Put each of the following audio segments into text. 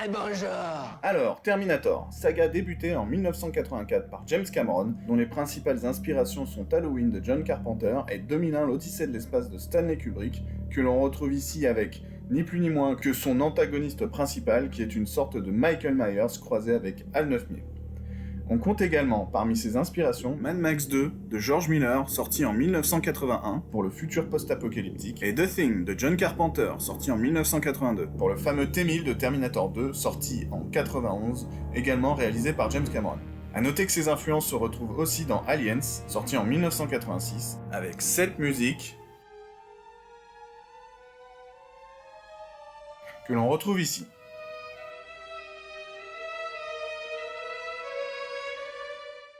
Eh bonjour. Alors, Terminator, saga débutée en 1984 par James Cameron, dont les principales inspirations sont Halloween de John Carpenter et 2001 l'Odyssée de l'espace de Stanley Kubrick, que l'on retrouve ici avec ni plus ni moins que son antagoniste principal, qui est une sorte de Michael Myers croisé avec Hal 9000. On compte également, parmi ses inspirations, Mad Max 2 de George Miller, sorti en 1981 pour le futur post-apocalyptique, et The Thing de John Carpenter, sorti en 1982 pour le fameux T-1000 de Terminator 2, sorti en 91, également réalisé par James Cameron. A noter que ces influences se retrouvent aussi dans Aliens, sorti en 1986, avec cette musique que l'on retrouve ici.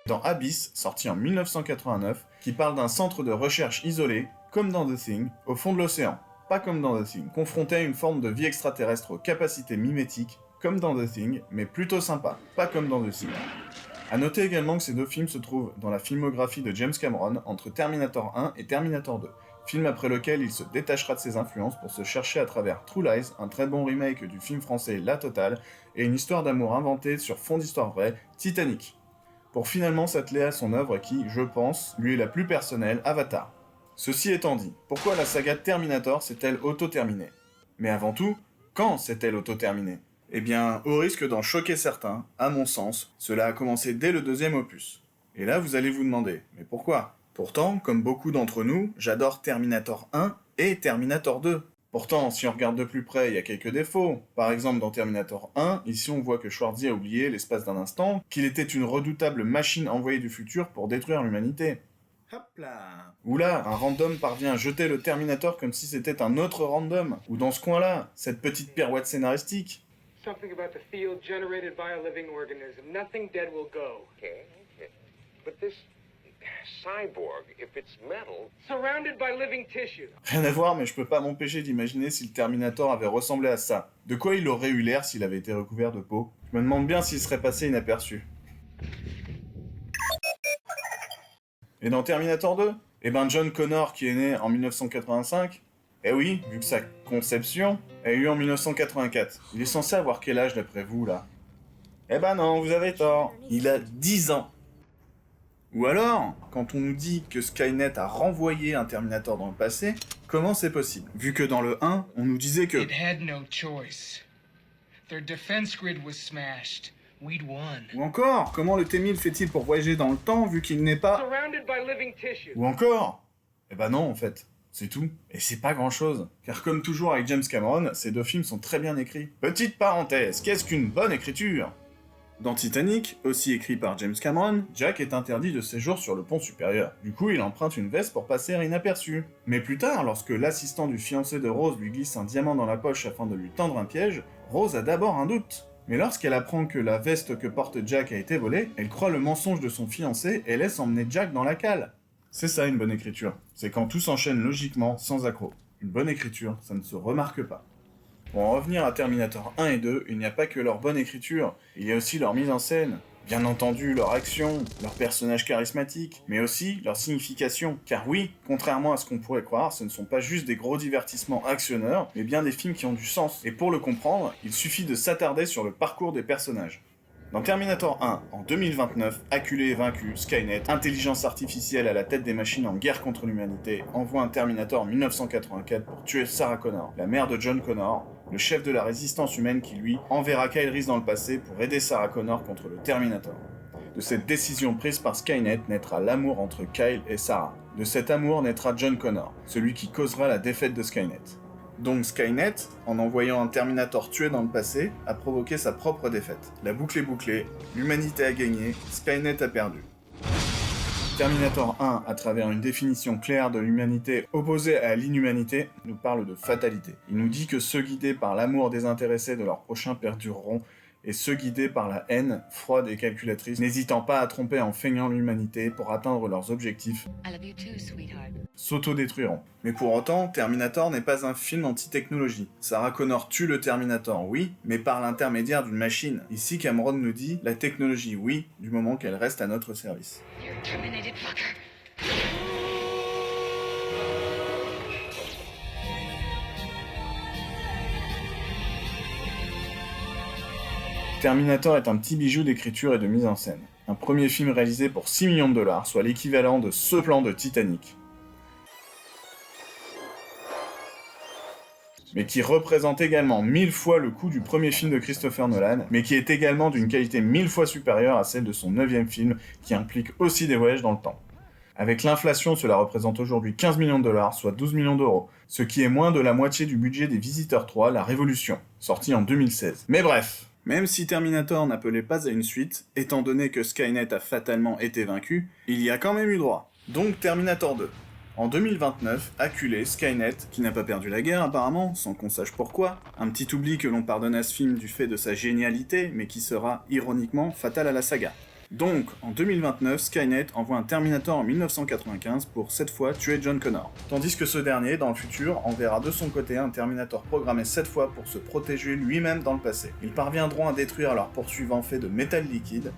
Dans Abyss, sorti en 1989, qui parle d'un centre de recherche isolé, comme dans The Thing, au fond de l'océan. Pas comme dans The Thing, confronté à une forme de vie extraterrestre aux capacités mimétiques, comme dans The Thing, mais plutôt sympa, pas comme dans The Thing. A noter également que ces deux films se trouvent dans la filmographie de James Cameron entre Terminator 1 et Terminator 2, film après lequel il se détachera de ses influences pour se chercher à travers True Lies, un très bon remake du film français La Totale, et une histoire d'amour inventée sur fond d'histoire vraie, Titanic, pour finalement s'atteler à son œuvre qui, je pense, lui est la plus personnelle, Avatar. Ceci étant dit, pourquoi la saga Terminator s'est-elle auto-terminée ? Mais avant tout, quand s'est-elle auto-terminée ? Eh bien, au risque d'en choquer certains, à mon sens, cela a commencé dès le deuxième opus. Et là, vous allez vous demander, mais pourquoi ? Pourtant, comme beaucoup d'entre nous, j'adore Terminator 1 et Terminator 2. Pourtant, si on regarde de plus près, il y a quelques défauts. Par exemple, dans Terminator 1, ici on voit que Schwarzy a oublié, l'espace d'un instant, qu'il était une redoutable machine envoyée du futur pour détruire l'humanité. Hop là. Ou là, un random parvient à jeter le Terminator comme si c'était un autre random. Ou dans ce coin-là, cette petite pirouette scénaristique. Something about the field generated by a living organism. Nothing dead will go. Okay. But this cyborg, if it's metal... Surrounded by living tissue. Rien à voir, mais je peux pas m'empêcher d'imaginer si le Terminator avait ressemblé à ça. De quoi il aurait eu l'air s'il avait été recouvert de peau ? Je me demande bien s'il serait passé inaperçu. Et dans Terminator 2 ? Eh ben John Connor, qui est né en 1985, eh oui, vu que sa conception a eu lieu en 1984. Il est censé avoir quel âge d'après vous, là ? Eh ben non, vous avez tort. Il a 10 ans. Ou alors, quand on nous dit que Skynet a renvoyé un Terminator dans le passé, comment c'est possible ? Vu que dans le 1, on nous disait que... It had no choice. Their defense grid was smashed. We'd won. Ou encore, comment le T-1000 fait-il pour voyager dans le temps vu qu'il n'est pas... Surrounded by living tissue. Ou encore... Eh ben non, en fait. C'est tout. Et c'est pas grand-chose. Car comme toujours avec James Cameron, ces deux films sont très bien écrits. Petite parenthèse, qu'est-ce qu'une bonne écriture ? Dans Titanic, aussi écrit par James Cameron, Jack est interdit de séjour sur le pont supérieur. Du coup, il emprunte une veste pour passer inaperçu. Mais plus tard, lorsque l'assistant du fiancé de Rose lui glisse un diamant dans la poche afin de lui tendre un piège, Rose a d'abord un doute. Mais lorsqu'elle apprend que la veste que porte Jack a été volée, elle croit le mensonge de son fiancé et laisse emmener Jack dans la cale. C'est ça une bonne écriture. C'est quand tout s'enchaîne logiquement, sans accroc. Une bonne écriture, ça ne se remarque pas. Pour en revenir à Terminator 1 et 2, il n'y a pas que leur bonne écriture, il y a aussi leur mise en scène, bien entendu leur action, leurs personnages charismatiques, mais aussi leur signification. Car oui, contrairement à ce qu'on pourrait croire, ce ne sont pas juste des gros divertissements actionneurs, mais bien des films qui ont du sens. Et pour le comprendre, il suffit de s'attarder sur le parcours des personnages. Dans Terminator 1, en 2029, acculé et vaincu, Skynet, intelligence artificielle à la tête des machines en guerre contre l'humanité, envoie un Terminator en 1984 pour tuer Sarah Connor, la mère de John Connor, le chef de la résistance humaine qui, lui, enverra Kyle Reese dans le passé pour aider Sarah Connor contre le Terminator. De cette décision prise par Skynet naîtra l'amour entre Kyle et Sarah. De cet amour naîtra John Connor, celui qui causera la défaite de Skynet. Donc Skynet, en envoyant un Terminator tué dans le passé, a provoqué sa propre défaite. La boucle est bouclée, l'humanité a gagné, Skynet a perdu. Terminator 1, à travers une définition claire de l'humanité opposée à l'inhumanité, nous parle de fatalité. Il nous dit que ceux guidés par l'amour désintéressé de leurs prochains perdureront, et ceux guidés par la haine, froide et calculatrice, n'hésitant pas à tromper en feignant l'humanité pour atteindre leurs objectifs, s'autodétruiront. Mais pour autant, Terminator n'est pas un film anti-technologie. Sarah Connor tue le Terminator, oui, mais par l'intermédiaire d'une machine. Ici, Cameron nous dit, la technologie, oui, du moment qu'elle reste à notre service. You're terminated, fucker. Terminator est un petit bijou d'écriture et de mise en scène. Un premier film réalisé pour 6 millions de dollars, soit l'équivalent de ce plan de Titanic. Mais qui représente également 1000 fois le coût du premier film de Christopher Nolan, mais qui est également d'une qualité 1000 fois supérieure à celle de son 9e film, qui implique aussi des voyages dans le temps. Avec l'inflation, cela représente aujourd'hui 15 millions de dollars, soit 12 millions d'euros, ce qui est moins de la moitié du budget des Visiteurs 3, La Révolution, sorti en 2016. Mais bref, même si Terminator n'appelait pas à une suite, étant donné que Skynet a fatalement été vaincu, il y a quand même eu droit. Donc Terminator 2. En 2029, acculé, Skynet, qui n'a pas perdu la guerre apparemment, sans qu'on sache pourquoi, un petit oubli que l'on pardonne à ce film du fait de sa génialité, mais qui sera, ironiquement, fatal à la saga. Donc, en 2029, Skynet envoie un Terminator en 1995 pour, cette fois, tuer John Connor. Tandis que ce dernier, dans le futur, enverra de son côté un Terminator programmé 7 fois pour se protéger lui-même dans le passé. Ils parviendront à détruire leur poursuivant fait de métal liquide,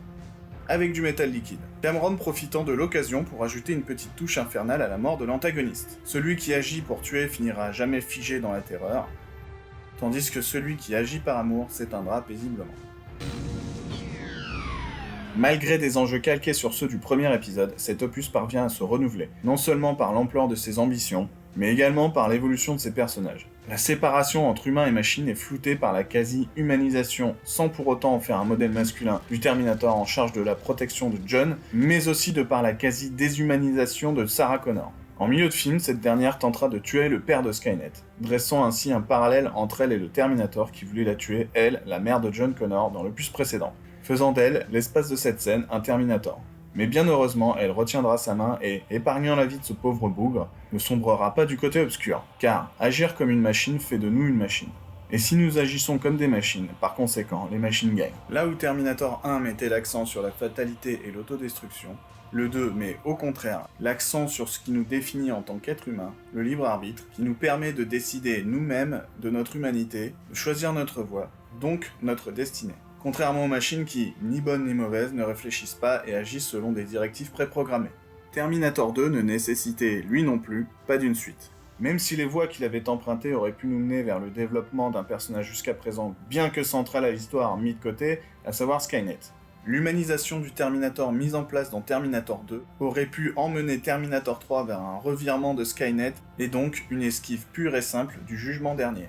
avec du métal liquide. Cameron profitant de l'occasion pour ajouter une petite touche infernale à la mort de l'antagoniste. Celui qui agit pour tuer finira jamais figé dans la terreur, tandis que celui qui agit par amour s'éteindra paisiblement. Malgré des enjeux calqués sur ceux du premier épisode, cet opus parvient à se renouveler, non seulement par l'ampleur de ses ambitions, mais également par l'évolution de ses personnages. La séparation entre humains et machines est floutée par la quasi-humanisation, sans pour autant en faire un modèle masculin, du Terminator en charge de la protection de John, mais aussi de par la quasi-déshumanisation de Sarah Connor. En milieu de film, cette dernière tentera de tuer le père de Skynet, dressant ainsi un parallèle entre elle et le Terminator qui voulait la tuer, elle, la mère de John Connor, dans l'opus précédent, faisant d'elle, l'espace de cette scène, un Terminator. Mais bien heureusement, elle retiendra sa main et, épargnant la vie de ce pauvre bougre, ne sombrera pas du côté obscur, car agir comme une machine fait de nous une machine. Et si nous agissons comme des machines, par conséquent, les machines gagnent. Là où Terminator 1 mettait l'accent sur la fatalité et l'autodestruction, le 2 met au contraire l'accent sur ce qui nous définit en tant qu'être humain, le libre arbitre, qui nous permet de décider nous-mêmes de notre humanité, de choisir notre voie, donc notre destinée. Contrairement aux machines qui, ni bonnes ni mauvaises, ne réfléchissent pas et agissent selon des directives préprogrammées. Terminator 2 ne nécessitait, lui non plus, pas d'une suite. Même si les voies qu'il avait empruntées auraient pu nous mener vers le développement d'un personnage jusqu'à présent bien que central à l'histoire mis de côté, à savoir Skynet. L'humanisation du Terminator mise en place dans Terminator 2 aurait pu emmener Terminator 3 vers un revirement de Skynet et donc une esquive pure et simple du jugement dernier.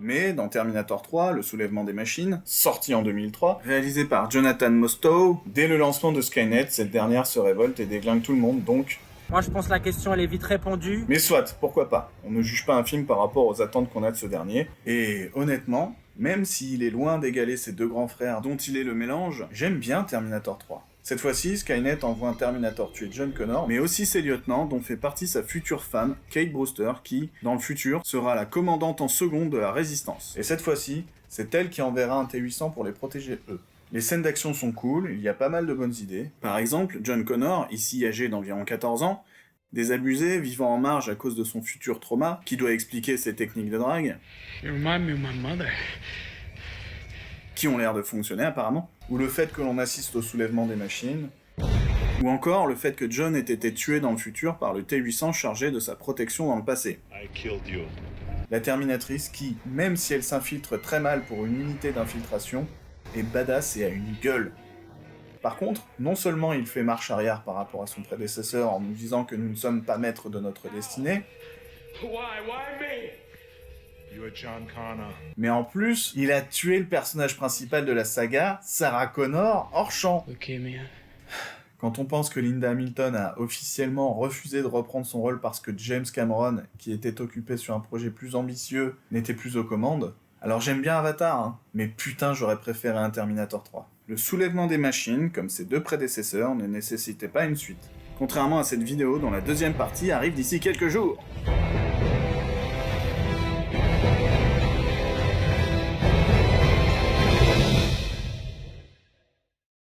Mais dans Terminator 3, le soulèvement des machines, sorti en 2003, réalisé par Jonathan Mostow, dès le lancement de Skynet, cette dernière se révolte et déglingue tout le monde, donc... Moi je pense que la question elle est vite répondue. Mais soit, pourquoi pas. On ne juge pas un film par rapport aux attentes qu'on a de ce dernier, et honnêtement, même s'il est loin d'égaler ses deux grands frères dont il est le mélange, j'aime bien Terminator 3. Cette fois-ci, Skynet envoie un Terminator tuer John Connor, mais aussi ses lieutenants, dont fait partie sa future femme, Kate Brewster, qui, dans le futur, sera la commandante en seconde de la Résistance. Et cette fois-ci, c'est elle qui enverra un T-800 pour les protéger eux. Les scènes d'action sont cool, il y a pas mal de bonnes idées. Par exemple, John Connor, ici âgé d'environ 14 ans, désabusé, vivant en marge à cause de son futur trauma, qui doit expliquer ses techniques de drague, You remind me of my mother. qui ont l'air de fonctionner apparemment, ou le fait que l'on assiste au soulèvement des machines, ou encore le fait que John ait été tué dans le futur par le T-800 chargé de sa protection dans le passé. La Terminatrice qui, même si elle s'infiltre très mal pour une unité d'infiltration, est badass et a une gueule. Par contre, non seulement il fait marche arrière par rapport à son prédécesseur en nous disant que nous ne sommes pas maîtres de notre destinée, Why me? You're John Connor. mais en plus, il a tué le personnage principal de la saga, Sarah Connor, hors champ. Okay, man. Quand on pense que Linda Hamilton a officiellement refusé de reprendre son rôle parce que James Cameron, qui était occupé sur un projet plus ambitieux, n'était plus aux commandes, alors j'aime bien Avatar, hein, mais putain j'aurais préféré un Terminator 3. Le soulèvement des machines, comme ses deux prédécesseurs, ne nécessitait pas une suite. Contrairement à cette vidéo dont la deuxième partie arrive d'ici quelques jours.